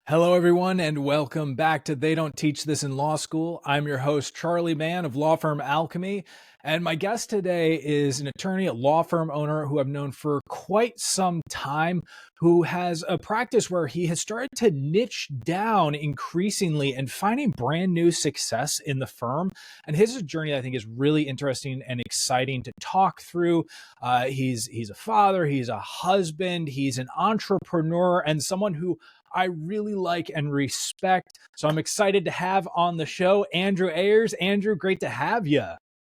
Hello, everyone, and welcome back to They Don't Teach This in Law School. I'm your host, Charlie Mann of Law Firm Alchemy, and my guest today is an attorney, a law firm owner who I've known for quite some time, who has a practice where he has started to niche down increasingly and finding brand new success in the firm. And his journey, I think, is really interesting and exciting to talk through. He's a father, he's a husband, he's an entrepreneur, and someone who I really like and respect. So I'm excited to have on the show Andrew Ayers. Andrew, great to have you.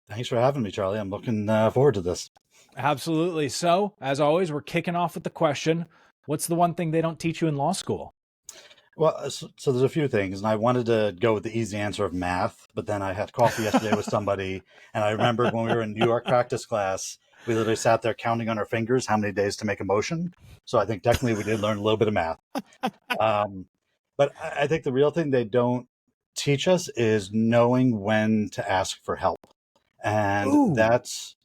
Thanks for having me, Charlie. I'm looking forward to this. Absolutely. So, as always, we're kicking off with the question, what's the one thing they don't teach you in law school? Well, so there's a few things, and I wanted to go with the easy answer of math, but then I had coffee yesterday with somebody, and I remembered when we were in New York practice class, we literally sat there counting on our fingers how many days to make a motion. So I think technically we did learn a little bit of math. But I think the real thing they don't teach us is knowing when to ask for help. And Ooh. that's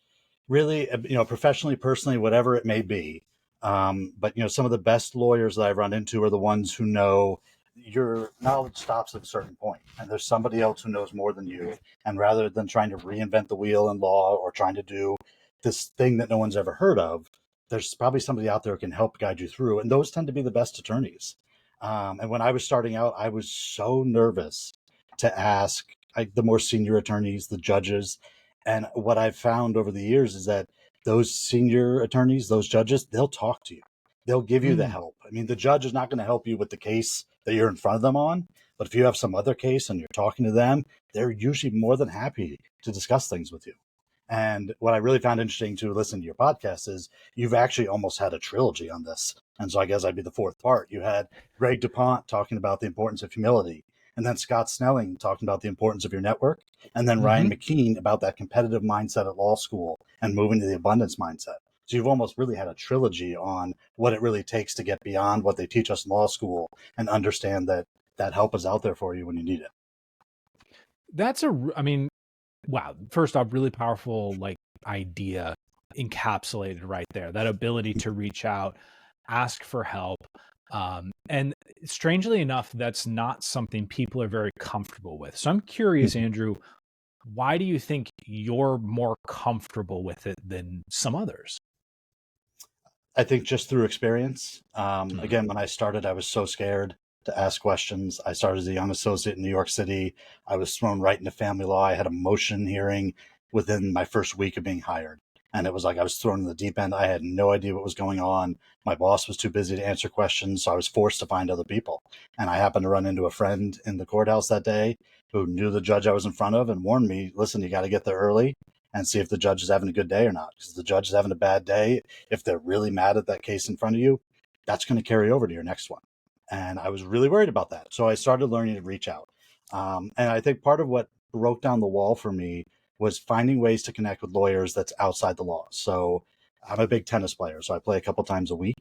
really, professionally, personally, whatever it may be. But some of the best lawyers that I've run into are the ones who know your knowledge stops at a certain point, and there's somebody else who knows more than you. And rather than trying to reinvent the wheel in law or trying to do this thing that no one's ever heard of, there's probably somebody out there who can help guide you through. And those tend to be the best attorneys. And when I was starting out, I was so nervous to ask the more senior attorneys, the judges. And what I've found over the years is that those senior attorneys, those judges, they'll talk to you. They'll give you the help. I mean, the judge is not going to help you with the case that you're in front of them on, but if you have some other case and you're talking to them, they're usually more than happy to discuss things with you. And what I really found interesting to listen to your podcast is you've actually almost had a trilogy on this. And so I guess I'd be the fourth part. You had Greg DuPont talking about the importance of humility, and then Scott Snelling talking about the importance of your network, and then Ryan McKean about that competitive mindset at law school and moving to the abundance mindset. So you've almost really had a trilogy on what it really takes to get beyond what they teach us in law school and understand that that help is out there for you when you need it. Wow. First off, really powerful idea encapsulated right there. That ability to reach out, ask for help. And strangely enough, that's not something people are very comfortable with. So I'm curious, Andrew, why do you think you're more comfortable with it than some others? I think just through experience. Again, when I started, I was so scared to ask questions. I started as a young associate in New York City. I was thrown right into family law. I had a motion hearing within my first week of being hired. And it was like I was thrown in the deep end. I had no idea what was going on. My boss was too busy to answer questions, so I was forced to find other people. And I happened to run into a friend in the courthouse that day who knew the judge I was in front of and warned me, listen, you got to get there early and see if the judge is having a good day or not. Because the judge is having a bad day, if they're really mad at that case in front of you, that's going to carry over to your next one. And I was really worried about that. So I started learning to reach out. And I think part of what broke down the wall for me was finding ways to connect with lawyers that's outside the law. So I'm a big tennis player, so I play a couple times a week,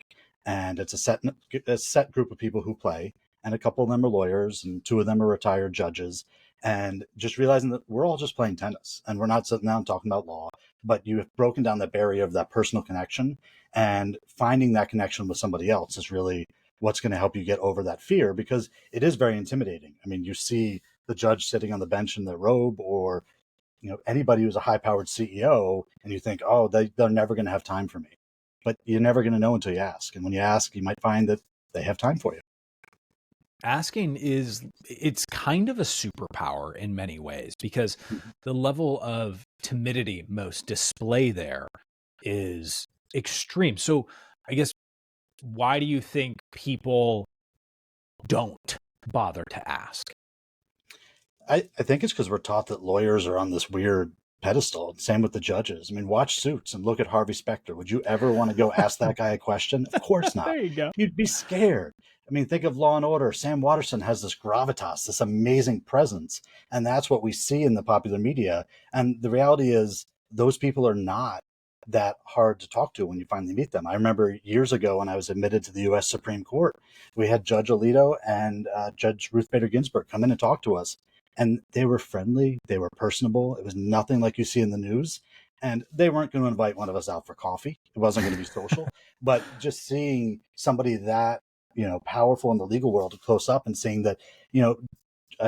and it's a set group of people who play, and a couple of them are lawyers, and two of them are retired judges. And just realizing that we're all just playing tennis, and we're not sitting down talking about law, but you have broken down the barrier of that personal connection, and finding that connection with somebody else is really what's going to help you get over that fear, because it is very intimidating. I mean, you see the judge sitting on the bench in their robe, or anybody who's a high-powered CEO, and you think, oh, they're never going to have time for me. But you're never going to know until you ask. And when you ask, you might find that they have time for you. Asking it's kind of a superpower in many ways, because the level of timidity most display there is extreme. So I guess, why do you think people don't bother to ask? I think it's because we're taught that lawyers are on this weird pedestal. Same with the judges. I mean, watch Suits and look at Harvey Specter. Would you ever want to go ask that guy a question? Of course not. There you go. You'd be scared. I mean, think of Law and Order. Sam Waterston has this gravitas, this amazing presence. And that's what we see in the popular media. And the reality is those people are not that hard to talk to when you finally meet them. I remember years ago when I was admitted to the U.S. Supreme Court, we had Judge Alito and Judge Ruth Bader Ginsburg come in and talk to us. And they were friendly, they were personable. It was nothing like you see in the news. And they weren't going to invite one of us out for coffee. It wasn't going to be social. But just seeing somebody that powerful in the legal world close up and seeing that, you know,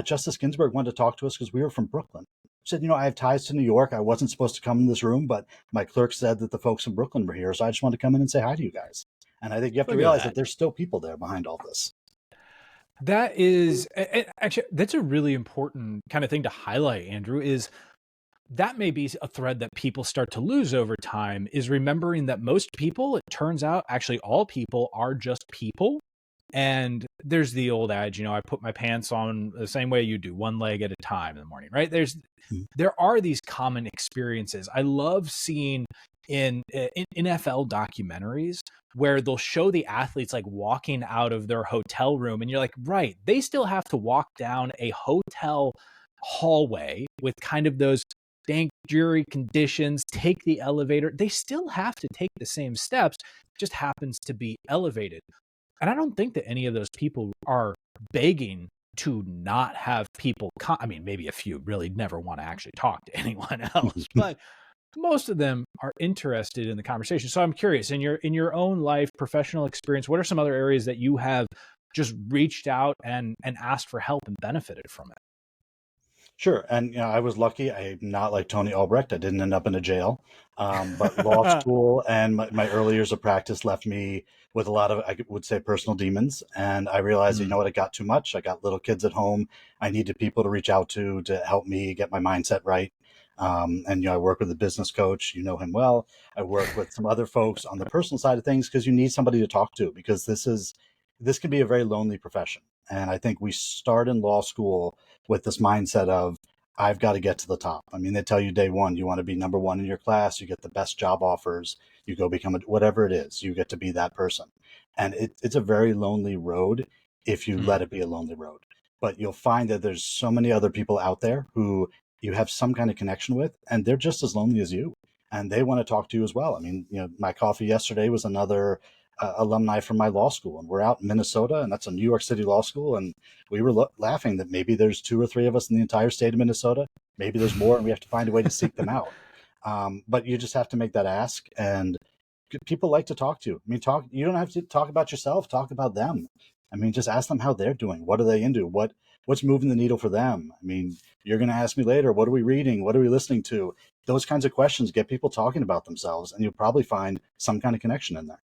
Justice Ginsburg wanted to talk to us because we were from Brooklyn. She said, I have ties to New York. I wasn't supposed to come in this room, but my clerk said that the folks in Brooklyn were here. So I just wanted to come in and say hi to you guys. And I think you have to Look at realize that that. there's still people there behind all this. That is actually, that's a really important kind of thing to highlight, Andrew, is that may be a thread that people start to lose over time, is remembering that most people, it turns out, actually all people are just people. And there's the old adage, I put my pants on the same way you do, one leg at a time in the morning, right? There are these common experiences. I love seeing in NFL documentaries where they'll show the athletes like walking out of their hotel room, and you're like, right, they still have to walk down a hotel hallway with kind of those dank, dreary conditions, take the elevator. They still have to take the same steps, just happens to be elevated. And I don't think that any of those people are begging to not have people I mean, maybe a few really never want to actually talk to anyone else, but most of them are interested in the conversation. So I'm curious, in your own life, professional experience, what are some other areas that you have just reached out and asked for help and benefited from it? Sure. And I was lucky. I'm not like Tony Albrecht. I didn't end up in a jail. But law school and my early years of practice left me with a lot of, I would say, personal demons. And I realized, Mm, it got too much. I got little kids at home. I needed people to reach out to help me get my mindset right. And I work with a business coach. You know him well. I work with some other folks on the personal side of things because you need somebody to talk to, because this can be a very lonely profession. And I think we start in law school with this mindset of, I've got to get to the top. I mean, they tell you day one, you want to be number one in your class, you get the best job offers, you go become whatever it is, you get to be that person. And it's a very lonely road if you mm, let it be a lonely road. But you'll find that there's so many other people out there who you have some kind of connection with, and they're just as lonely as you. And they want to talk to you as well. I mean, my coffee yesterday was another alumni from my law school, and we're out in Minnesota, and that's a New York City law school. And we were laughing that maybe there's 2 or 3 of us in the entire state of Minnesota. Maybe there's more, and we have to find a way to seek them out. But you just have to make that ask, and people like to talk to you. I mean, talk. You don't have to talk about yourself. Talk about them. I mean, just ask them how they're doing. What are they into? What's moving the needle for them? I mean, you're going to ask me later, what are we reading? What are we listening to? Those kinds of questions get people talking about themselves, and you'll probably find some kind of connection in there.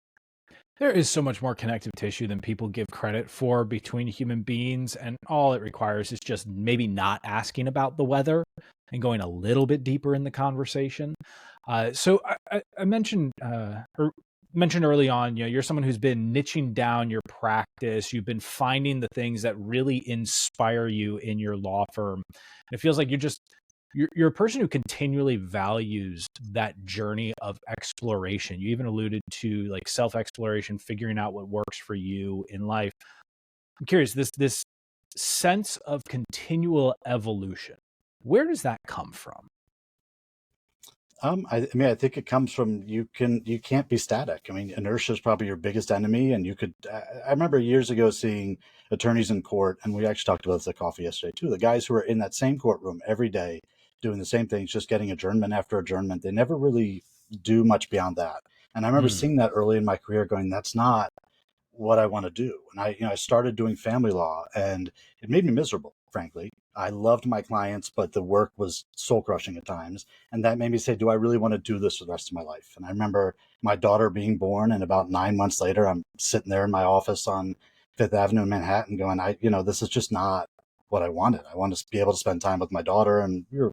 There is so much more connective tissue than people give credit for between human beings, and all it requires is just maybe not asking about the weather and going a little bit deeper in the conversation. So I mentioned or mentioned early on, you're someone who's been niching down your practice. You've been finding the things that really inspire you in your law firm. And it feels like you're a person who continually values that journey of exploration. You even alluded to like self-exploration, figuring out what works for you in life. I'm curious, this sense of continual evolution, where does that come from? I mean, I think it comes from, you can't be static. I mean, inertia is probably your biggest enemy, and you could. I remember years ago seeing attorneys in court, and we actually talked about this at coffee yesterday too. The guys who are in that same courtroom every day, doing the same things, just getting adjournment after adjournment. They never really do much beyond that. And I remember Mm, seeing that early in my career, going, "That's not what I want to do." And I started doing family law, and it made me miserable, frankly. I loved my clients, but the work was soul crushing at times. And that made me say, do I really want to do this for the rest of my life? And I remember my daughter being born, and about 9 months later, I'm sitting there in my office on Fifth Avenue in Manhattan going, this is just not what I wanted. I wanted to be able to spend time with my daughter, and we were,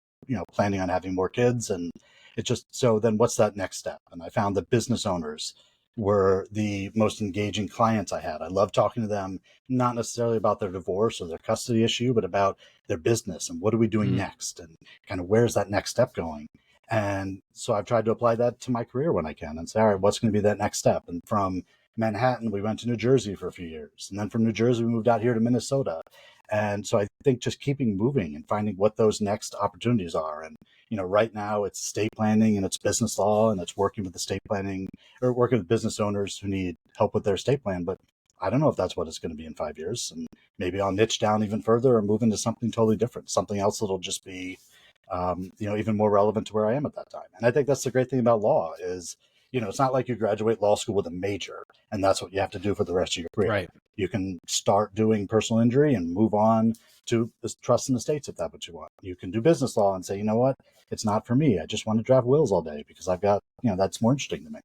planning on having more kids. And it just, so then what's that next step? And I found that business owners were the most engaging clients I had. I loved talking to them, not necessarily about their divorce or their custody issue, but about their business and what are we doing mm, next, and kind of where's that next step going. And so I've tried to apply that to my career when I can and say, all right, what's going to be that next step? And from Manhattan, we went to New Jersey for a few years. And then from New Jersey, we moved out here to Minnesota. And so I think just keeping moving and finding what those next opportunities are. And, right now it's estate planning and it's business law, and it's working with estate planning or working with business owners who need help with their estate plan. But I don't know if that's what it's going to be in 5 years. And maybe I'll niche down even further or move into something totally different, something else that'll just be, even more relevant to where I am at that time. And I think that's the great thing about law is it's not like you graduate law school with a major and that's what you have to do for the rest of your career. Right. You can start doing personal injury and move on to trust in the states if that's what you want. You can do business law and say, you know what, it's not for me. I just want to draft wills all day because I've got, that's more interesting to me.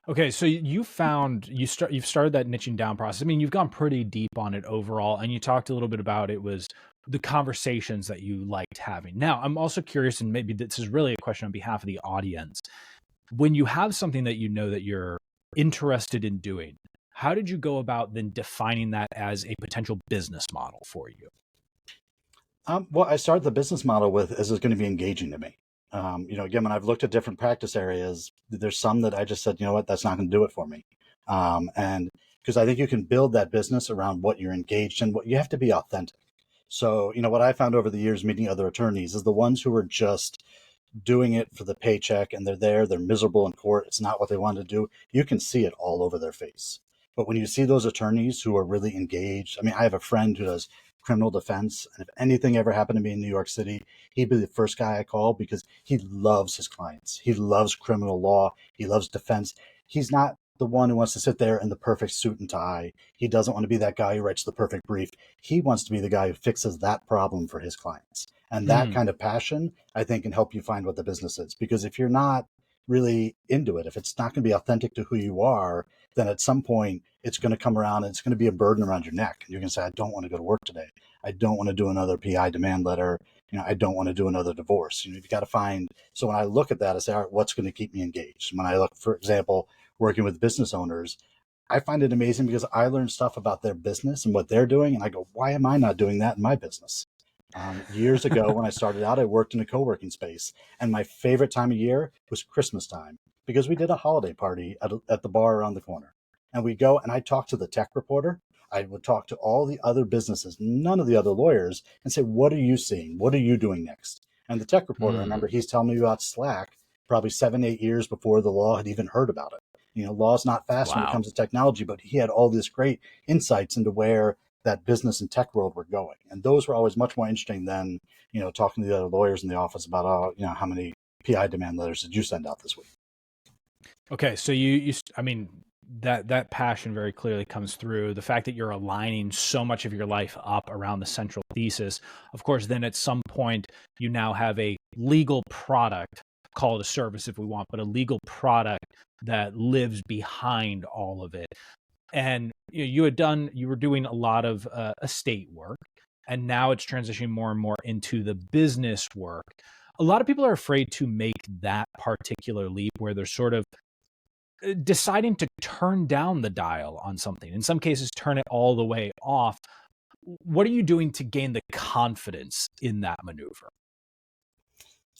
Okay, so you've started that niching down process. I mean, you've gone pretty deep on it overall, and you talked a little bit about it was the conversations that you liked having. Now, I'm also curious, and maybe this is really a question on behalf of the audience. When you have something that you know that you're interested in doing, how did you go about then defining that as a potential business model for you? Well, I started the business model with, is it going to be engaging to me? Again, when I've looked at different practice areas, there's some that I just said, you know what, that's not going to do it for me. And because I think you can build that business around what you're engaged in, what you have to be authentic. So, what I found over the years meeting other attorneys is the ones who are just doing it for the paycheck and they're miserable in court. It's not what they want to do. You can see it all over their face. But when you see those attorneys who are really engaged, I mean, I have a friend who does criminal defense. And if anything ever happened to me in New York City, he'd be the first guy I call because he loves his clients. He loves criminal law. He loves defense. He's not the one who wants to sit there in the perfect suit and tie. He doesn't want to be that guy who writes the perfect brief. He wants to be the guy who fixes that problem for his clients. And that Mm. kind of passion, I think, can help you find what the business is. Because if you're not really into it, if it's not going to be authentic to who you are, then at some point it's going to come around and it's going to be a burden around your neck. And you're going to say, I don't want to go to work today. I don't want to do another PI demand letter. I don't want to do another divorce. You've got to find. So when I look at that, I say, all right, what's going to keep me engaged? When I look, for example, working with business owners, I find it amazing because I learn stuff about their business and what they're doing. And I go, why am I not doing that in my business? Years ago, when I started out, I worked in a co-working space, and my favorite time of year was Christmas time because we did a holiday party at the bar around the corner. And we go, and I talked to the tech reporter. I would talk to all the other businesses, none of the other lawyers, and say, what are you seeing? What are you doing next? And the tech reporter, I Mm. remember he's telling me about Slack probably 7, 8 years before the law had even heard about it. Law's not fast when it Wow. comes to technology, but he had all these great insights into where that business and tech world were going. And those were always much more interesting than, talking to the other lawyers in the office about, how many PI demand letters did you send out this week? Okay, so I mean, that passion very clearly comes through. The fact that you're aligning so much of your life up around the central thesis. Of course, then at some point you now have a legal product, call it a service if we want, but a legal product that lives behind all of it. And you were doing a lot of estate work, and now it's transitioning more and more into the business work. A lot of people are afraid to make that particular leap where they're sort of deciding to turn down the dial on something, in some cases turn it all the way off. What are you doing to gain the confidence in that maneuver?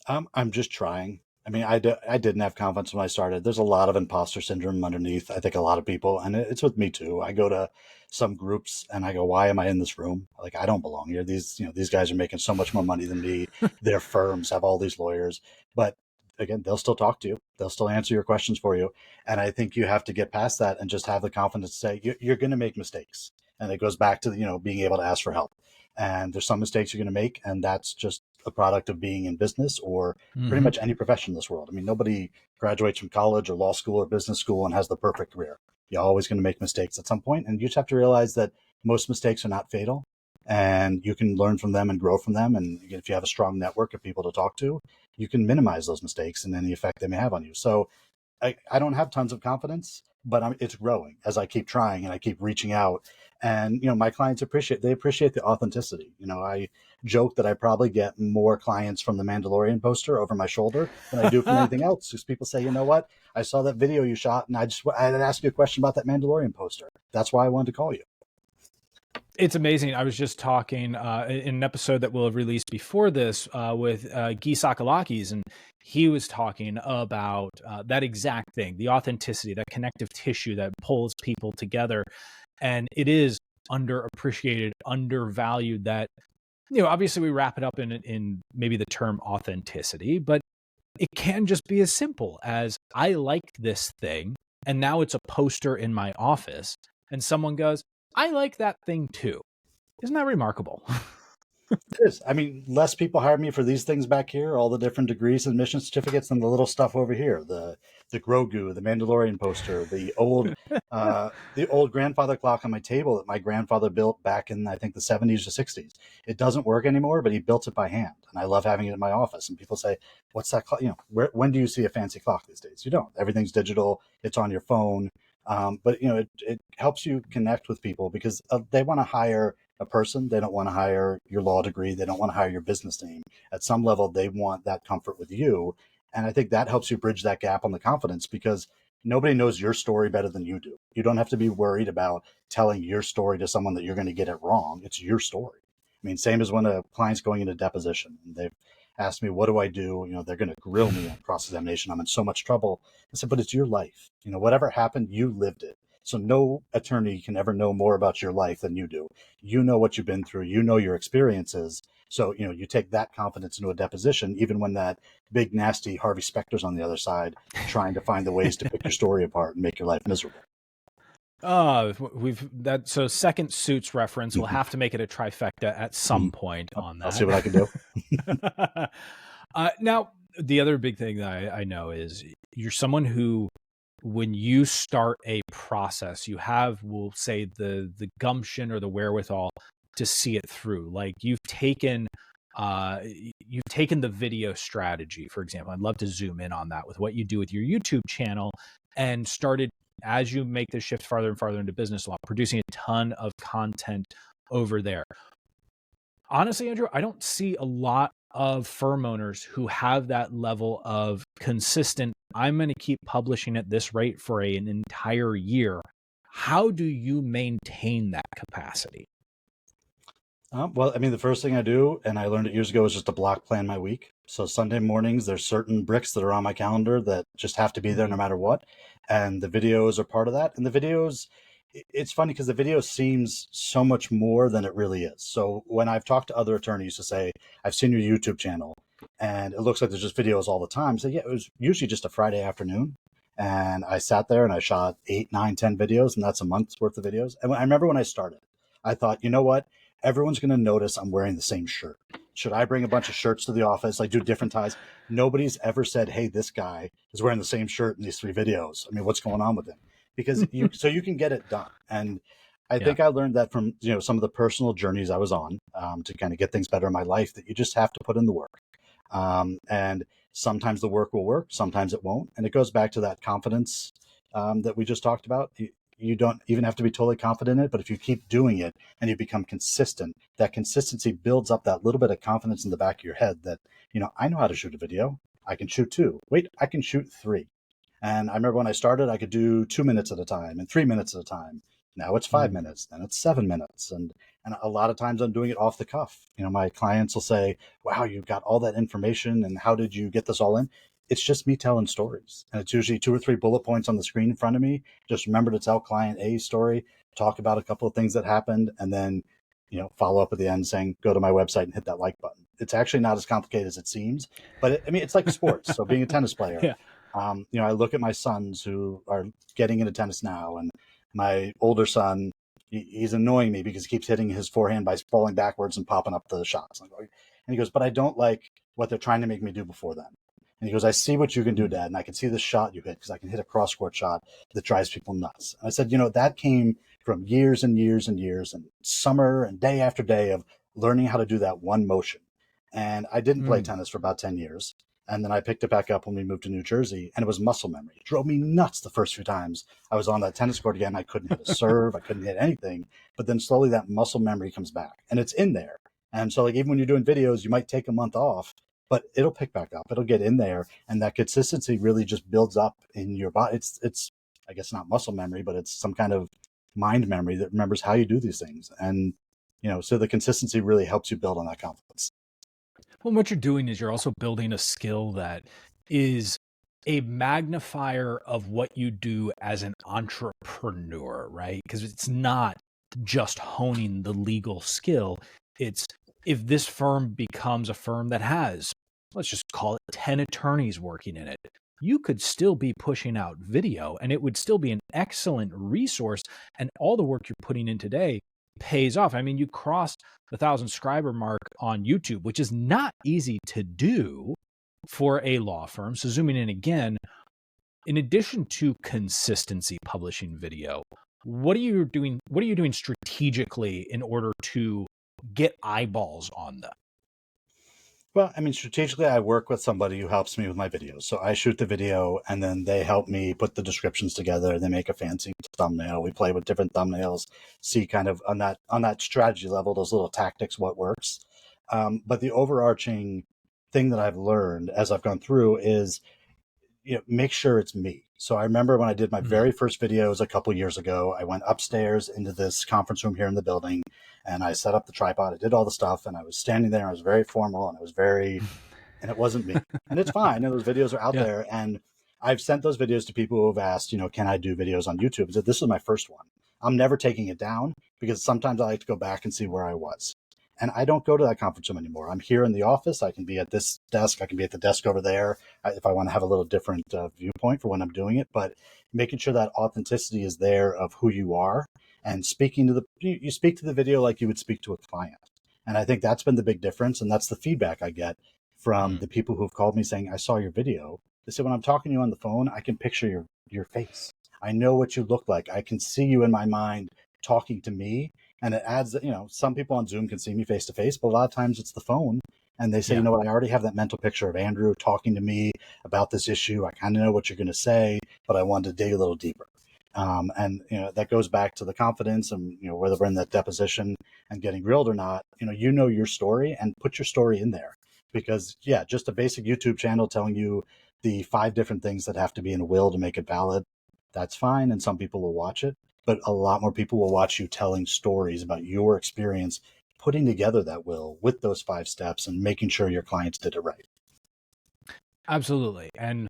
I'm just trying. I mean, I didn't have confidence when I started. There's a lot of imposter syndrome underneath. I think a lot of people, and it's with me too. I go to some groups and I go, why am I in this room? Like, I don't belong here. These guys are making so much more money than me. Their firms have all these lawyers, but again, they'll still talk to you. They'll still answer your questions for you. And I think you have to get past that and just have the confidence to say you're going to make mistakes. And it goes back to, being able to ask for help. And there's some mistakes you're going to make, and that's just a product of being in business or pretty Mm-hmm. much any profession in this world. I mean, nobody graduates from college or law school or business school and has the perfect career. You're always going to make mistakes at some point, and you just have to realize that most mistakes are not fatal, and you can learn from them and grow from them. And again, if you have a strong network of people to talk to, you can minimize those mistakes and any effect they may have on you. So I don't have tons of confidence, but it's growing as I keep trying and I keep reaching out. And my clients appreciate the authenticity. I joke that I probably get more clients from the Mandalorian poster over my shoulder than I do from anything else. Because people say, you know what, I saw that video you shot, and I had to ask you a question about that Mandalorian poster. That's why I wanted to call you. It's amazing. I was just talking in an episode that we'll have released before this with Guy Sakalakis, and he was talking about that exact thing, the authenticity, that connective tissue that pulls people together. And it is underappreciated, undervalued that, obviously we wrap it up in maybe the term authenticity, but it can just be as simple as I liked this thing and now it's a poster in my office and someone goes, I like that thing too. Isn't that remarkable? It is. I mean, less people hire me for these things back here, all the different degrees and mission certificates, than the little stuff over here. The Grogu, the Mandalorian poster, the old grandfather clock on my table that my grandfather built back in, I think, the 70s or 60s. It doesn't work anymore, but he built it by hand, and I love having it in my office. And people say, "What's that clock?" When do you see a fancy clock these days? You don't. Everything's digital. It's on your phone. But it helps you connect with people because they want to hire a person. They don't want to hire your law degree. They don't want to hire your business name. At some level, they want that comfort with you. And I think that helps you bridge that gap on the confidence because nobody knows your story better than you do. You don't have to be worried about telling your story to someone that you're going to get it wrong. It's your story. I mean, same as when a client's going into deposition and they've asked me, what do I do? They're going to grill me on cross examination. I'm in so much trouble. I said, but it's your life. Whatever happened, you lived it. So no attorney can ever know more about your life than you do. You know what you've been through. You know your experiences. So, you take that confidence into a deposition, even when that big, nasty Harvey Specter's on the other side, trying to find the ways to pick your story apart and make your life miserable. So second Suits reference. We'll have to make it a trifecta at some point on that. I'll see what I can do. Now, the other big thing that I know is you're someone who, when you start a process, you have, we'll say, the gumption or the wherewithal to see it through. Like you've taken the video strategy, for example. I'd love to zoom in on that with what you do with your YouTube channel, and started, as you make the shift farther and farther into business law, producing a ton of content over there. Honestly, Andrew, I don't see a lot of firm owners who have that level of consistent, I'm going to keep publishing at this rate for an entire year. How do you maintain that capacity? Well, I mean, the first thing I do, and I learned it years ago, is just to block plan my week. So Sunday mornings, there's certain bricks that are on my calendar that just have to be there no matter what. And the videos are part of that. And the videos, it's funny because the video seems so much more than it really is. So when I've talked to other attorneys to say, I've seen your YouTube channel and it looks like there's just videos all the time. So yeah, it was usually just a Friday afternoon. And I sat there and I shot 8, 9, 10 videos, and that's a month's worth of videos. And I remember when I started, I thought, you know what? Everyone's going to notice I'm wearing the same shirt. Should I bring a bunch of shirts to the office? Like do different ties? Nobody's ever said, hey, this guy is wearing the same shirt in these 3 videos. I mean, what's going on with him? Because you can get it done. And I think I learned that from, some of the personal journeys I was on to kind of get things better in my life, that you just have to put in the work. And sometimes the work will work, sometimes it won't. And it goes back to that confidence that we just talked about. You don't even have to be totally confident in it, but if you keep doing it and you become consistent, that consistency builds up that little bit of confidence in the back of your head that, I know how to shoot a video. I can shoot 2. Wait, I can shoot 3. And I remember when I started, I could do 2 minutes at a time and 3 minutes at a time. Now it's 5 minutes, then it's 7 minutes. And a lot of times I'm doing it off the cuff. My clients will say, wow, you've got all that information, and how did you get this all in? It's just me telling stories. And it's usually 2 or 3 bullet points on the screen in front of me. Just remember to tell client A's story, talk about a couple of things that happened, and then, follow up at the end saying, go to my website and hit that like button. It's actually not as complicated as it seems, but it's like sports. So being a tennis player, Yeah. I look at my sons who are getting into tennis now, and my older son, he's annoying me because he keeps hitting his forehand by falling backwards and popping up the shots. And he goes, but I don't like what they're trying to make me do before then. And he goes, I see what you can do, Dad, and I can see the shot you hit because I can hit a cross-court shot that drives people nuts. And I said, that came from years and years and years and summer and day after day of learning how to do that one motion. And I didn't play tennis for about 10 years. And then I picked it back up when we moved to New Jersey, and it was muscle memory. It drove me nuts the first few times I was on that tennis court again. I couldn't hit a serve. I couldn't hit anything. But then slowly that muscle memory comes back, and it's in there. And so even when you're doing videos, you might take a month off, but it'll pick back up. It'll get in there, and that consistency really just builds up in your body. It's I guess not muscle memory, but it's some kind of mind memory that remembers how you do these things. And, so the consistency really helps you build on that confidence. Well, what you're doing is you're also building a skill that is a magnifier of what you do as an entrepreneur, right? Because it's not just honing the legal skill. It's, if this firm becomes a firm that has, let's just call it 10 attorneys working in it, you could still be pushing out video and it would still be an excellent resource. And all the work you're putting in today pays off. I mean, you crossed the 1,000 subscriber mark on YouTube, which is not easy to do for a law firm. So zooming in again, in addition to consistency publishing video, what are you doing? What are you doing strategically in order to get eyeballs on them? Well, I mean, strategically, I work with somebody who helps me with my videos. So I shoot the video and then they help me put the descriptions together. They make a fancy thumbnail. We play with different thumbnails, see kind of on that strategy level, those little tactics, what works. But the overarching thing that I've learned as I've gone through is, make sure it's me. So I remember when I did my very first videos a couple years ago, I went upstairs into this conference room here in the building and I set up the tripod. I did all the stuff and I was standing there. I was very formal and and it wasn't me. And it's fine. And those videos are out Yeah. there. And I've sent those videos to people who have asked, can I do videos on YouTube? I said, this is my first one. I'm never taking it down because sometimes I like to go back and see where I was. And I don't go to that conference room anymore. I'm here in the office. I can be at this desk. I can be at the desk over there if I want to have a little different viewpoint for when I'm doing it. But making sure that authenticity is there of who you are and speaking to you speak to the video like you would speak to a client. And I think that's been the big difference. And that's the feedback I get from the people who've called me saying, I saw your video. They said, when I'm talking to you on the phone, I can picture your face. I know what you look like. I can see you in my mind talking to me. And it adds, some people on Zoom can see me face to face, but a lot of times it's the phone. And they say, Yeah. you know what, I already have that mental picture of Andrew talking to me about this issue. I kind of know what you're going to say, but I wanted to dig a little deeper. And that goes back to the confidence and whether we're in that deposition and getting grilled or not, your story and put your story in there. Because just a basic YouTube channel telling you the 5 different things that have to be in a will to make it valid, that's fine. And some people will watch it, but a lot more people will watch you telling stories about your experience, putting together that will with those 5 steps and making sure your clients did it right. Absolutely. And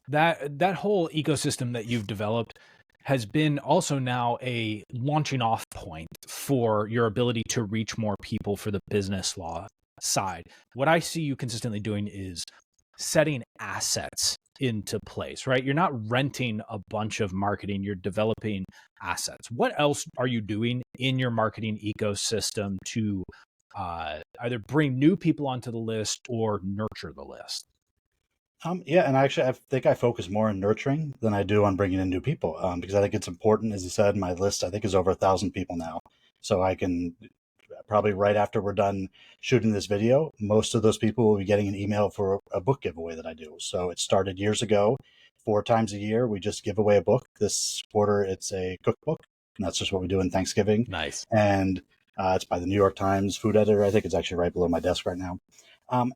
that whole ecosystem that you've developed has been also now a launching off point for your ability to reach more people for the business law side. What I see you consistently doing is setting assets into place, right? You're not renting a bunch of marketing, you're developing assets. What else are you doing in your marketing ecosystem to either bring new people onto the list or nurture the list? And actually, I think I focus more on nurturing than I do on bringing in new people, because I think it's important. As you said, my list I think is over 1,000 people now, so I can probably right after we're done shooting this video, most of those people will be getting an email for a book giveaway that I do. So it started years ago. 4 times a year, we just give away a book. This quarter, it's a cookbook, and that's just what we do in Thanksgiving. Nice. And it's by the New York Times food editor. I think it's actually right below my desk right now.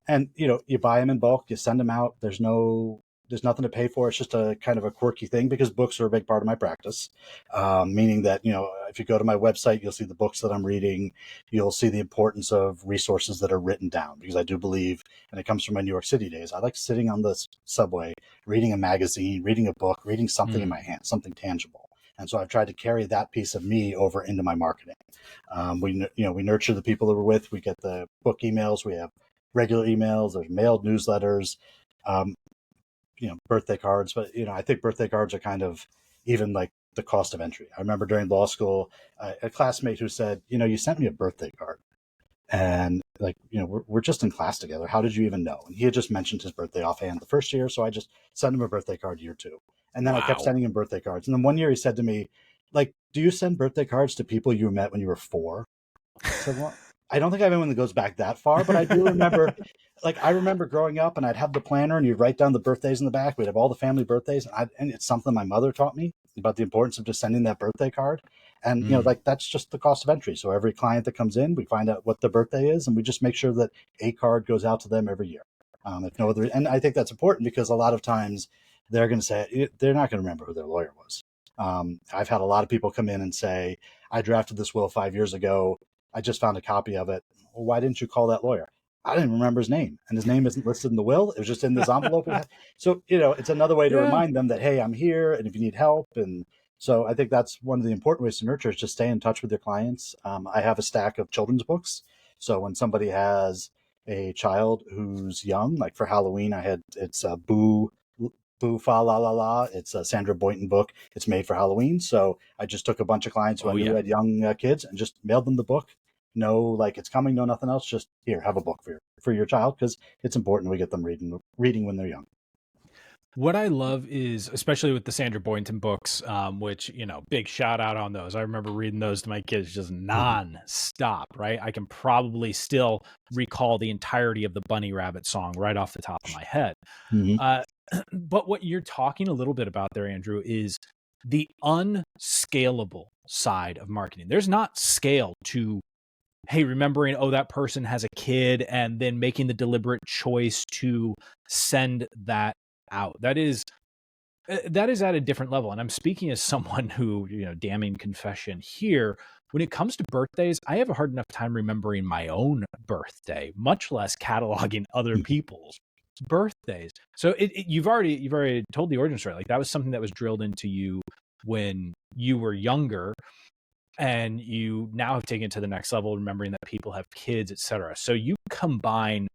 And you buy them in bulk, you send them out. There's nothing to pay for. It's just a kind of a quirky thing because books are a big part of my practice. Meaning that, if you go to my website, you'll see the books that I'm reading. You'll see the importance of resources that are written down because I do believe, and it comes from my New York City days, I like sitting on the subway, reading a magazine, reading a book, reading something in my hand, something tangible. And so I've tried to carry that piece of me over into my marketing. We nurture the people that we're with. We get the book emails. We have regular emails. There's mailed newsletters, birthday cards. But I think birthday cards are kind of even like the cost of entry. I remember during law school, a classmate who said, you sent me a birthday card, and like, we're just in class together. How did you even know? And he had just mentioned his birthday offhand the first year, so I just sent him a birthday card year 2, and then I kept Wow. sending him birthday cards. And then one year he said to me, like, do you send birthday cards to people you met when you were 4? I said, well, I don't think I have anyone that goes back that far, but I do remember, I remember growing up and I'd have the planner and you'd write down the birthdays in the back. We'd have all the family birthdays. And it's something my mother taught me about the importance of just sending that birthday card. And, that's just the cost of entry. So every client that comes in, we find out what the birthday is and we just make sure that a card goes out to them every year. If no other, and I think that's important because a lot of times they're going to say, they're not going to remember who their lawyer was. I've had a lot of people come in and say, I drafted this will 5 years ago. I just found a copy of it. Well, why didn't you call that lawyer? I didn't remember his name, and his name isn't listed in the will. It was just in this envelope. So, it's another way to Yeah. remind them that, hey, I'm here, and if you need help. And so I think that's one of the important ways to nurture is just stay in touch with your clients. I have a stack of children's books. So when somebody has a child who's young, like for Halloween, it's Boo Boo Fa La La La. It's a Sandra Boynton book. It's made for Halloween. So I just took a bunch of clients who I Oh knew yeah. had young kids and just mailed them the book. No, like it's coming, no nothing else. Just here, have a book for your child because it's important we get them reading when they're young. What I love is, especially with the Sandra Boynton books, which, big shout out on those. I remember reading those to my kids just non-stop, right? I can probably still recall the entirety of the Bunny Rabbit song right off the top of my head. Mm-hmm. Uh, but what you're talking a little bit about there, Andrew, is the unscalable side of marketing. There's not scale to, hey, remembering, oh, that person has a kid, and then making the deliberate choice to send that out. That is at a different level. And I'm speaking as someone who, damning confession here, when it comes to birthdays, I have a hard enough time remembering my own birthday, much less cataloging other people's birthdays. So you've already told the origin story. Like that was something that was drilled into you when you were younger, and you now have taken it to the next level, remembering that people have kids, etc. So you combine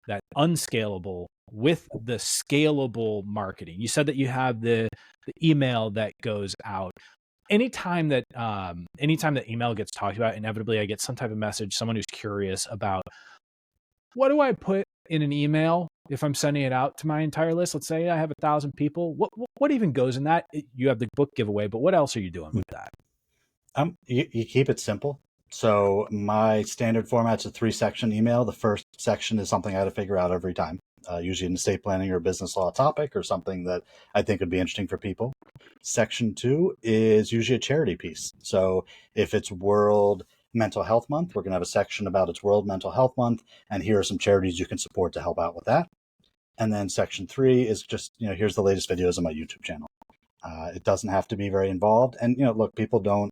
that unscalable with the scalable marketing. You said that you have the email that goes out. Anytime that email gets talked about, inevitably I get some type of message, someone who's curious about, what do I put in an email if I'm sending it out to my entire list? Let's say I have 1,000 people. What even goes in that? You have the book giveaway, but what else are you doing with that? You keep it simple. So my standard format's a 3-section email. The first section is something I had to figure out every time, usually an estate planning or business law topic or something that I think would be interesting for people. Section 2 is usually a charity piece. So if it's World Mental Health Month, we're going to have a section about it's World Mental Health Month, and here are some charities you can support to help out with that. And then section 3 is just, here's the latest videos on my YouTube channel. It doesn't have to be very involved. And, look, people don't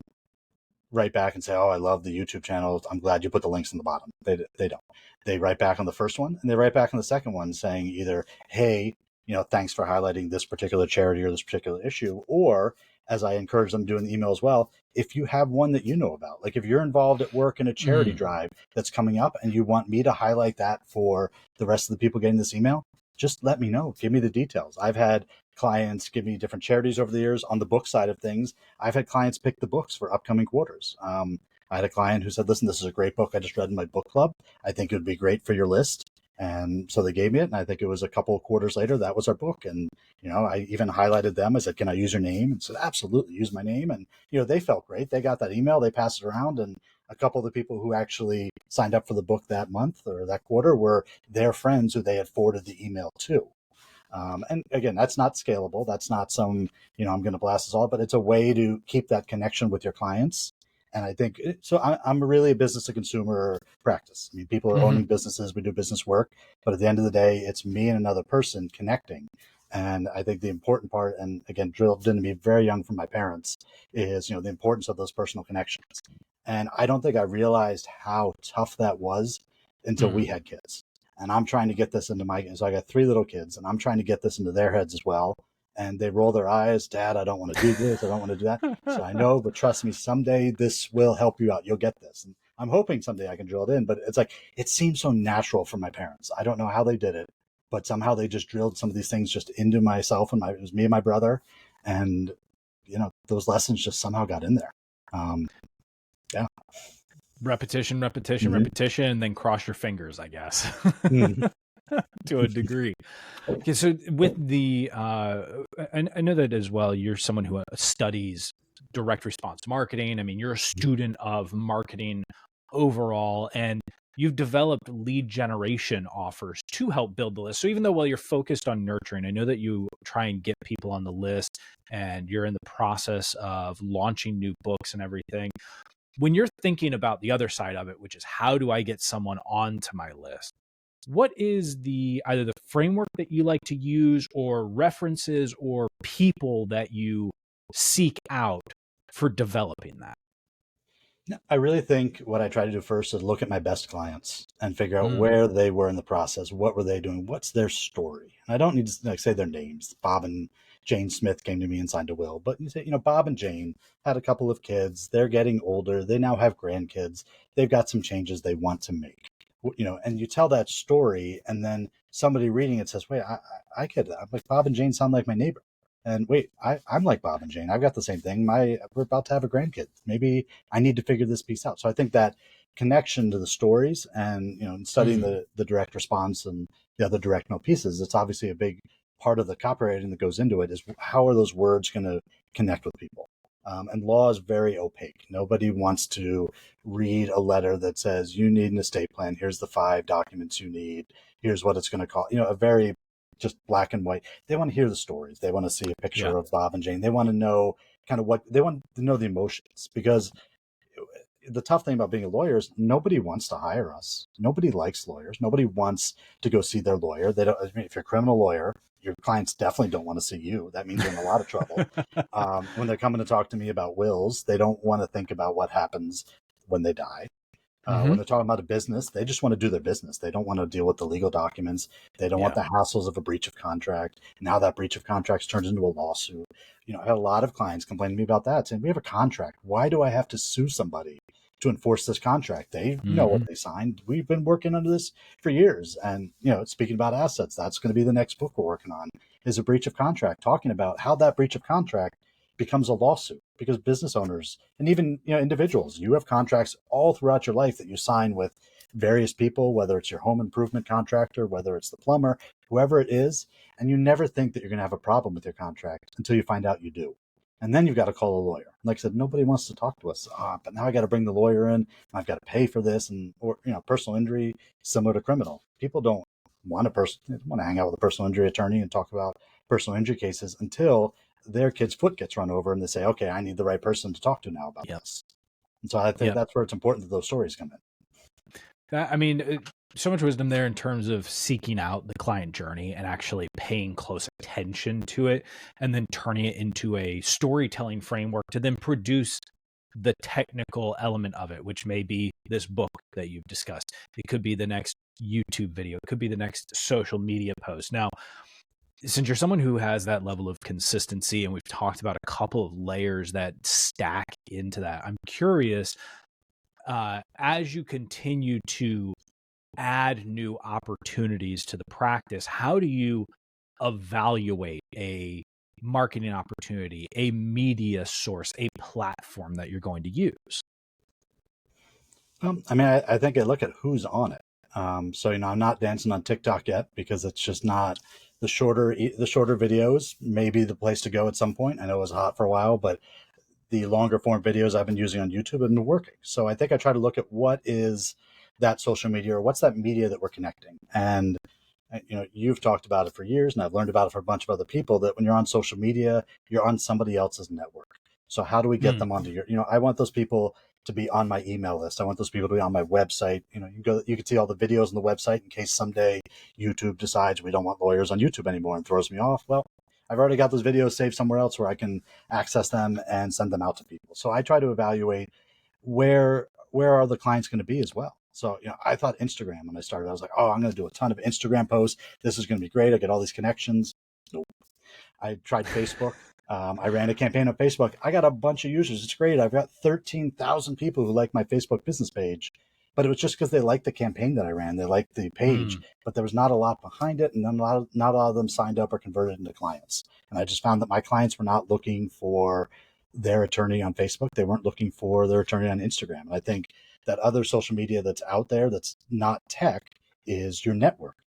write back and say, oh, I love the YouTube channel. I'm glad you put the links in the bottom. They don't. They write back on the first one, and they write back on the second one saying either, hey, thanks for highlighting this particular charity or this particular issue. Or, as I encourage them to do in the email as well, if you have one that you know about, like if you're involved at work in a charity drive that's coming up and you want me to highlight that for the rest of the people getting this email, just let me know. Give me the details. I've had clients give me different charities over the years. On the book side of things, I've had clients pick the books for upcoming quarters. I had a client who said, listen, this is a great book I just read in my book club. I think it would be great for your list. And so they gave me it. And I think it was a couple of quarters later, that was our book. And, I even highlighted them. I said, can I use your name? And said, absolutely, use my name. And, they felt great. They got that email, they passed it around. And a couple of the people who actually signed up for the book that month or that quarter were their friends who they had forwarded the email to. And again, that's not scalable. That's not some, I'm going to blast this all, but it's a way to keep that connection with your clients. And I think so. I'm really a business to consumer practice. I mean, people are owning businesses. We do business work, but at the end of the day, it's me and another person connecting. And I think the important part, and again, drilled into me very young from my parents, is the importance of those personal connections. And I don't think I realized how tough that was until we had kids. And I'm trying to get this into so I got 3 little kids, and I'm trying to get this into their heads as well. And they roll their eyes, Dad, I don't want to do this. I don't want to do that. So I know, but trust me, someday this will help you out. You'll get this. And I'm hoping someday I can drill it in, but it's like, it seems so natural for my parents. I don't know how they did it, but somehow they just drilled some of these things just into myself, and it was me and my brother. And, those lessons just somehow got in there. Yeah. Repetition, and then cross your fingers, I guess, to a degree. Okay, so with the, I know that as well, you're someone who studies direct response marketing. I mean, you're a student of marketing overall, and you've developed lead generation offers to help build the list. So even though while you're focused on nurturing, I know that you try and get people on the list, and you're in the process of launching new books and everything. When you're thinking about the other side of it, which is how do I get someone onto my list? What is either the framework that you like to use, or references or people that you seek out for developing that? I really think what I try to do first is look at my best clients and figure out where they were in the process. What were they doing? What's their story? And I don't need to say their names. Bob and Jane Smith came to me and signed a will, but you say, Bob and Jane had a couple of kids. They're getting older. They now have grandkids. They've got some changes they want to make. and you tell that story, and then somebody reading it says, wait, I'm like, Bob and Jane sound like my neighbor. And wait, I'm like Bob and Jane. I've got the same thing. We're about to have a grandkid. Maybe I need to figure this piece out. So I think that connection to the stories, and and studying the direct response and the other direct mail pieces, it's obviously a big part of the copywriting that goes into it, is how are those words going to connect with people. And law is very opaque. Nobody wants to read a letter that says you need an estate plan. Here's the 5 documents you need. Here's what it's going to cost. A very just black and white. They want to hear the stories. They want to see a picture of Bob and Jane. They want to know kind of what they want to know, the emotions, because the tough thing about being a lawyer is nobody wants to hire us. Nobody likes lawyers. Nobody wants to go see their lawyer. They don't. I mean, if you're a criminal lawyer, your clients definitely don't want to see you. That means you're in a lot of trouble. When they're coming to talk to me about wills, they don't want to think about what happens when they die. When they're talking about a business, they just want to do their business. They don't want to deal with the legal documents. They don't want the hassles of a breach of contract. And how that breach of contract turns into a lawsuit. I had a lot of clients complaining to me about that, saying, we have a contract. Why do I have to sue somebody to enforce this contract? They know what they signed. We've been working under this for years. And, speaking about assets, that's going to be the next book we're working on, is a breach of contract, talking about how that breach of contract becomes a lawsuit, because business owners and even individuals, you have contracts all throughout your life that you sign with various people, whether it's your home improvement contractor, whether it's the plumber, whoever it is, and you never think that you're going to have a problem with your contract until you find out you do. And then you've got to call a lawyer. Like I said, nobody wants to talk to us, but now I got to bring the lawyer in, and I've got to pay for this. Or personal injury, similar to criminal, people don't want to hang out with a personal injury attorney and talk about personal injury cases until their kid's foot gets run over and they say, okay, I need the right person to talk to now about this. And so I think that's where it's important that those stories come in. I mean, so much wisdom there in terms of seeking out the client journey and actually paying close attention to it, and then turning it into a storytelling framework to then produce the technical element of it, which may be this book that you've discussed. It could be the next YouTube video. It could be the next social media post. Now, since you're someone who has that level of consistency, and we've talked about a couple of layers that stack into that, I'm curious, as you continue to add new opportunities to the practice, how do you evaluate a marketing opportunity, a media source, a platform that you're going to use? I think I look at who's on it. So I'm not dancing on TikTok yet, because it's just not the shorter videos. Maybe the place to go at some point. I know it was hot for a while, but the longer form videos I've been using on YouTube have been working. So I think I try to look at what is that social media, or what's that media that we're connecting. And you've talked about it for years, and I've learned about it from a bunch of other people, that when you're on social media, you're on somebody else's network. So how do we get them onto your, I want those people to be on my email list. I want those people to be on my website. You can see all the videos on the website in case someday YouTube decides we don't want lawyers on YouTube anymore and throws me off. Well, I've already got those videos saved somewhere else where I can access them and send them out to people. So I try to evaluate where are the clients going to be as well. So, I thought Instagram when I started, I was like, oh, I'm going to do a ton of Instagram posts. This is going to be great. I get all these connections. Nope. I tried Facebook. I ran a campaign on Facebook. I got a bunch of users. It's great. I've got 13,000 people who like my Facebook business page, but it was just because they liked the campaign that I ran. They liked the page, but there was not a lot behind it. And not a lot of them signed up or converted into clients. And I just found that my clients were not looking for their attorney on Facebook. They weren't looking for their attorney on Instagram. And I think that other social media that's out there that's not tech is your network,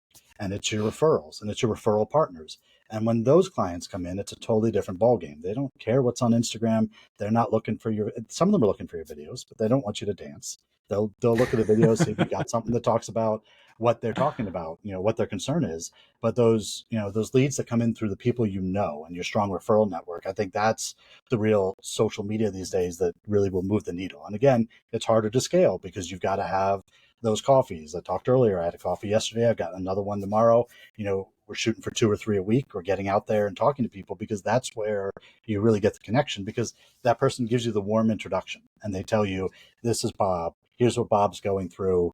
and it's your referrals, and it's your referral partners. And when those clients come in, it's a totally different ballgame. They don't care what's on Instagram. They're not looking for some of them are looking for your videos, but they don't want you to dance. They'll look at the videos, see if you got something that talks about what they're talking about, what their concern is. But those leads that come in through the people and your strong referral network, I think that's the real social media these days that really will move the needle. And again, it's harder to scale because you've got to have those coffees. I talked earlier, I had a coffee yesterday. I've got another one tomorrow. We're shooting for 2 or 3 a week. We're getting out there and talking to people, because that's where you really get the connection, because that person gives you the warm introduction and they tell you, this is Bob. Here's what Bob's going through.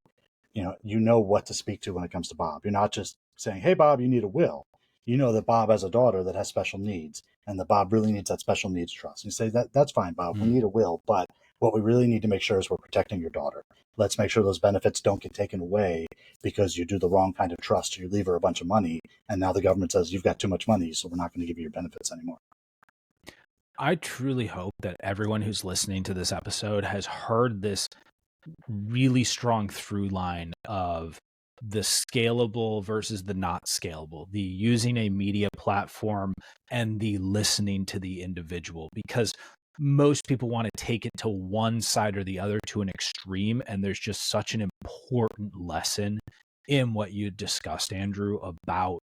You know what to speak to when it comes to Bob. You're not just saying, hey, Bob, you need a will. You know that Bob has a daughter that has special needs, and that Bob really needs that special needs trust. And you say, that's fine, Bob. We need a will, but What we really need to make sure is we're protecting your daughter. Let's make sure those benefits don't get taken away because you do the wrong kind of trust. You leave her a bunch of money, and now the government says you've got too much money, so we're not going to give you your benefits anymore. I truly hope that everyone who's listening to this episode has heard this really strong through line of the scalable versus the not scalable, the using a media platform and the listening to the individual, because most people want to take it to one side or the other to an extreme. And there's just such an important lesson in what you discussed, Andrew, about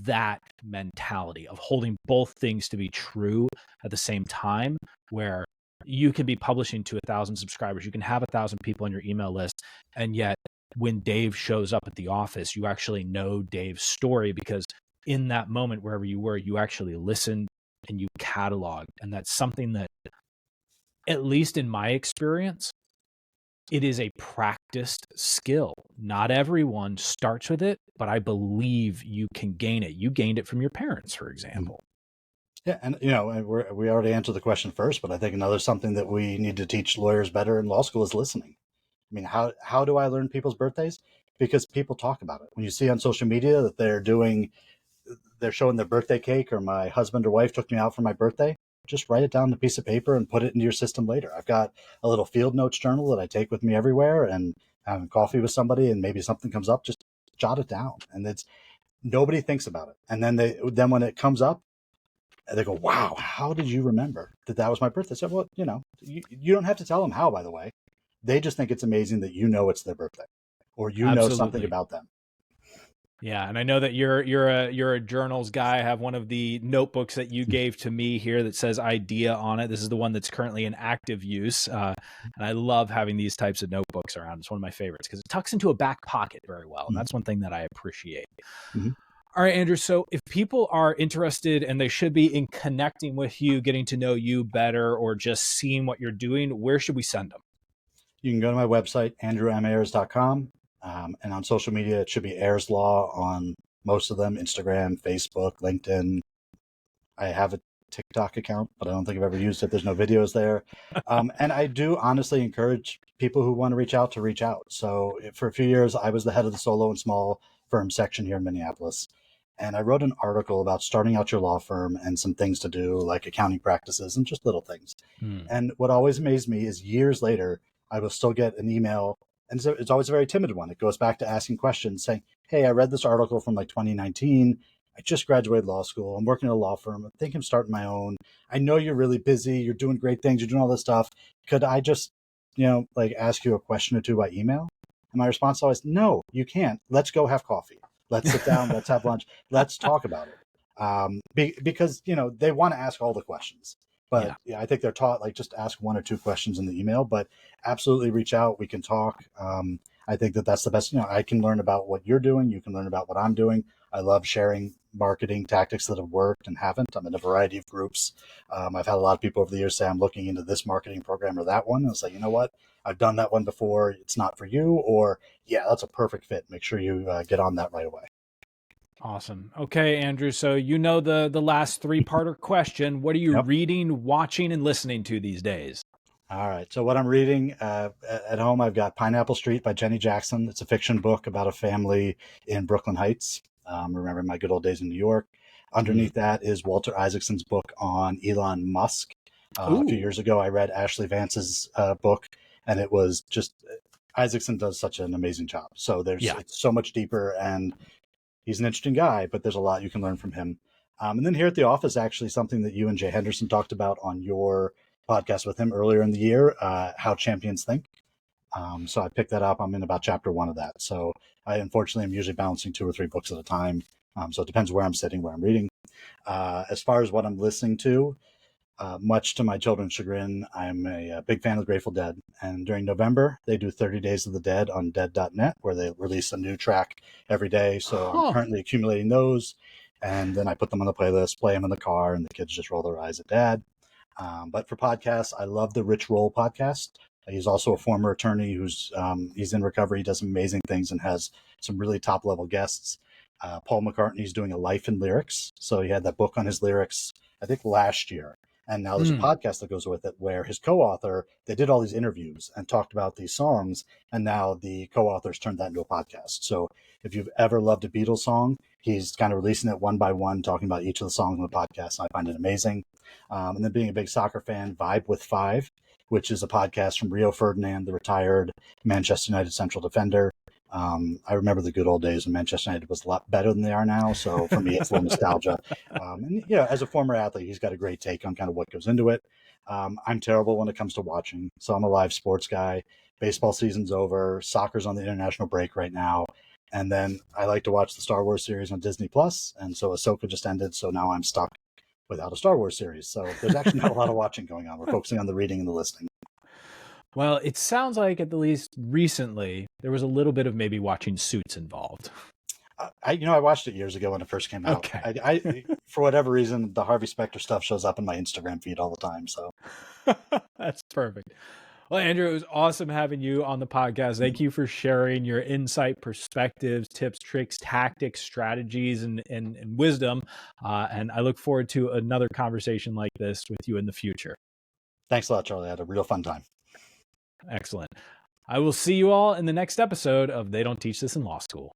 that mentality of holding both things to be true at the same time, where you can be publishing to 1,000 subscribers, you can have 1,000 people on your email list, and yet when Dave shows up at the office, you actually know Dave's story because in that moment, wherever you were, you actually listened and you cataloged. And that's something that, at least in my experience, it is a practiced skill. Not everyone starts with it, but I believe you can gain it. You gained it from your parents, for example. Yeah, and we already answered the question first, but I think another something that we need to teach lawyers better in law school is listening. I mean, how do I learn people's birthdays? Because people talk about it. When you see on social media that they're showing their birthday cake, or my husband or wife took me out for my birthday, just write it down on a piece of paper and put it into your system later. I've got a little field notes journal that I take with me everywhere, and having coffee with somebody and maybe something comes up, just jot it down. And it's nobody thinks about it. And then when it comes up, they go, "Wow, how did you remember that was my birthday?" So, well, you don't have to tell them how, by the way. They just think it's amazing that you know it's their birthday, or you know something Absolutely. about them. Yeah, and I know that you're a journals guy. I have one of the notebooks that you gave to me here that says idea on it. This is the one that's currently in active use, and I love having these types of notebooks around. It's one of my favorites because it tucks into a back pocket very well, and that's one thing that I appreciate. Mm-hmm. All right, Andrew. So if people are interested, and they should be, in connecting with you, getting to know you better, or just seeing what you're doing, where should we send them? You can go to my website, andrewmayers.com. And on social media, it should be Ayers Law on most of them: Instagram, Facebook, LinkedIn. I have a TikTok account, but I don't think I've ever used it. There's no videos there. And I do honestly encourage people who want to reach out. So for a few years, I was the head of the solo and small firm section here in Minneapolis. And I wrote an article about starting out your law firm and some things to do, like accounting practices and just little things. And what always amazed me is years later, I will still get an email, and so it's always a very timid one. It goes back to asking questions saying, "Hey, I read this article from like 2019. I just graduated law school. I'm working at a law firm. I think I'm starting my own. I know you're really busy. You're doing great things. You're doing all this stuff. Could I just, like ask you a question or two by email?" And my response is always, "No, you can't. Let's go have coffee. Let's sit down. Let's have lunch. Let's talk about it." Because, they want to ask all the questions. But yeah, I think they're taught, like, just ask one or two questions in the email, but absolutely reach out. We can talk. I think that's the best. I can learn about what you're doing. You can learn about what I'm doing. I love sharing marketing tactics that have worked and haven't. I'm in a variety of groups. I've had a lot of people over the years say, "I'm looking into this marketing program or that one." And it's like, you know what? I've done that one before. It's not for you. Or, yeah, that's a perfect fit. Make sure you get on that right away. Awesome. Okay, Andrew. So the last three-parter question. What are you Yep. reading, watching, and listening to these days? All right. So what I'm reading at home, I've got Pineapple Street by Jenny Jackson. It's a fiction book about a family in Brooklyn Heights. Remember my good old days in New York. Underneath that is Walter Isaacson's book on Elon Musk. A few years ago, I read Ashley Vance's book, and it was just Isaacson does such an amazing job. So it's so much deeper, and he's an interesting guy, but there's a lot you can learn from him. And then here at the office, actually, something that you and Jay Henderson talked about on your podcast with him earlier in the year, How Champions Think. So I picked that up. I'm in about chapter 1 of that. So I unfortunately am usually balancing 2 or 3 books at a time. So it depends where I'm sitting, where I'm reading. As far as what I'm listening to, much to my children's chagrin, I'm a big fan of the Grateful Dead. And during November, they do 30 Days of the Dead on dead.net, where they release a new track every day. So I'm currently accumulating those. And then I put them on the playlist, play them in the car, and the kids just roll their eyes at Dad. But for podcasts, I love the Rich Roll podcast. He's also a former attorney he's in recovery. He does amazing things and has some really top level guests. Paul McCartney's doing a life in lyrics. So he had that book on his lyrics, I think last year. And now there's a podcast that goes with it where his co-author, they did all these interviews and talked about these songs, and now the co-authors turned that into a podcast. So if you've ever loved a Beatles song, he's kind of releasing it one by one, talking about each of the songs on the podcast. And I find it amazing. And then being a big soccer fan, Vibe with Five, which is a podcast from Rio Ferdinand, the retired Manchester United central defender. I remember the good old days when Manchester United was a lot better than they are now. So for me, it's a little nostalgia. And as a former athlete, he's got a great take on kind of what goes into it. I'm terrible when it comes to watching. So I'm a live sports guy. Baseball season's over. Soccer's on the international break right now. And then I like to watch the Star Wars series on Disney Plus. And so Ahsoka just ended. So now I'm stuck without a Star Wars series. So there's actually not a lot of watching going on. We're focusing on the reading and the listening. Well, it sounds like at the least recently there was a little bit of maybe watching Suits involved. I watched it years ago when it first came out. Okay. I for whatever reason, the Harvey Specter stuff shows up in my Instagram feed all the time. So that's perfect. Well, Andrew, it was awesome having you on the podcast. Thank you for sharing your insight, perspectives, tips, tricks, tactics, strategies, and wisdom. And I look forward to another conversation like this with you in the future. Thanks a lot, Charlie. I had a real fun time. Excellent. I will see you all in the next episode of They Don't Teach This in Law School.